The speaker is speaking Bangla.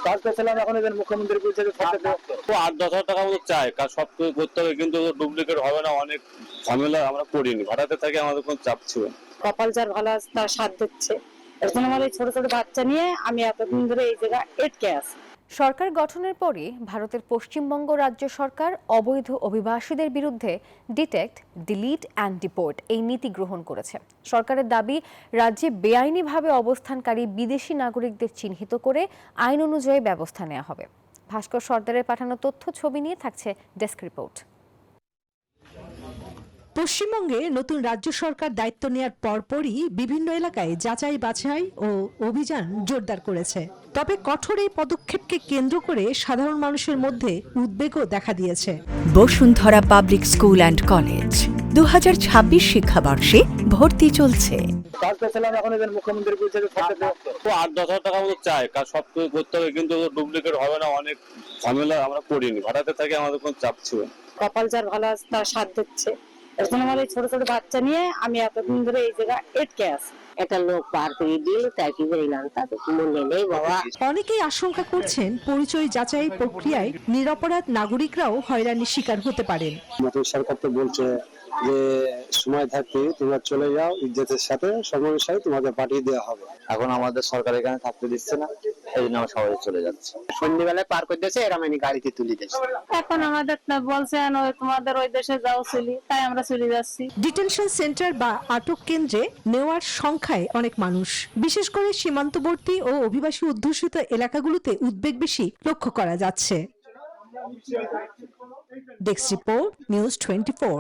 কাজ পেয়েছিলাম, এখন এদের মুখ্যমন্ত্রী বলছে যে থাকতে তো 8-10 হাজার টাকা মতো চাই, কাজ সব কিছু করতে হবে, কিন্তু ডুপ্লিকেট হবে না। অনেক ঝামেলা আমরা করিনি, ভাড়াতে থাকি, আমাদের কোনো চাপ ছিল না। কপাল যার ভালো আছে তার সাথ দিচ্ছে। এর জন্য আমার এই ছোট ছোট বাচ্চা নিয়ে আমি এতদিন ধরে এই জায়গায় আটকে আছি। সরকার গঠনের পরই ভারতের পশ্চিমবঙ্গ রাজ্য সরকার অবৈধ অভিবাসীদের বিরুদ্ধে ডিটেক্ট, ডিলিট অ্যান্ড ডিপোর্ট এই নীতি গ্রহণ করেছে। সরকারের দাবি, রাজ্যে বেআইনিভাবে অবস্থানকারী বিদেশি নাগরিকদের চিহ্নিত করে আইন অনুযায়ী ব্যবস্থা নেওয়া হবে। ভাস্কর সর্দারের পাঠানো তথ্য ছবি নিয়ে থাকছে ডেস্ক রিপোর্ট। পশ্চিমবঙ্গে নতুন রাজ্য সরকার দায়িত্ব নেয়ার পরপরই বিভিন্ন এলাকায় যাচাই বাছাই ও অভিযান জোরদার করেছে। তবে কঠোর এই পদক্ষেপকে কেন্দ্র করে সাধারণ মানুষের মধ্যে উদ্বেগও দেখা দিয়েছে। Bashundhara public school and college 2026 শিক্ষাবর্ষে ভর্তি চলছে। কাজ পেয়েছিলাম, এখন এদের মুখ্যমন্ত্রী বলছে যে থাকতে তো 8-10 হাজার টাকা মতো চাই, কাজ সব কিছু করতে হবে, কিন্তু ডুপ্লিকেট হবে না। অনেক ঝামেলা আমরা করিনি, ভাড়াতে থাকি, আমাদের কোনো চাপ ছিল না। কপাল যার ভালো আছে তার সাথ দিচ্ছে। এর জন্য আমার এই ছোট ছোট বাচ্চা নিয়ে আমি এতদিন ধরে এই জায়গায় আটকে আছি। একটা লোক পার করে দিল, তাই কি বললাম, তাতে মনে নেই বাবা। অনেকেই আশঙ্কা করছেন পরিচয় যাচাই প্রক্রিয়ায় নিরপরাধ নাগরিকরাও হয়রানির শিকার হতে পারেন। সরকার তো বলছে যে সময় থাকতে তোমরা চলে যাও, ইজ্জতের সাথে সময়ের সাথে তোমাদের পাঠিয়ে দেওয়া হবে। এখন আমাদের সরকার এখানে থাকতে দিচ্ছে না, এই জন্য আমরা সবাই চলে যাচ্ছি। সন্ধ্যেবেলায় পার করে দিয়েছে, এরা মানে গাড়িতে তুলে দিয়েছে। এখন আমাদের বলছেন তোমাদের ওই দেশে যাও চলি, তাই আমরা চলে যাচ্ছি। ডিটেনশন সেন্টার বা আটক কেন্দ্রে নেওয়ার সংখ্যায় অনেক মানুষ, বিশেষ করে সীমান্তবর্তী ও অভিবাসী অধ্যুষিত এলাকাগুলোতে উদ্বেগ বেশি লক্ষ্য করা যাচ্ছে। Desk report, news 24।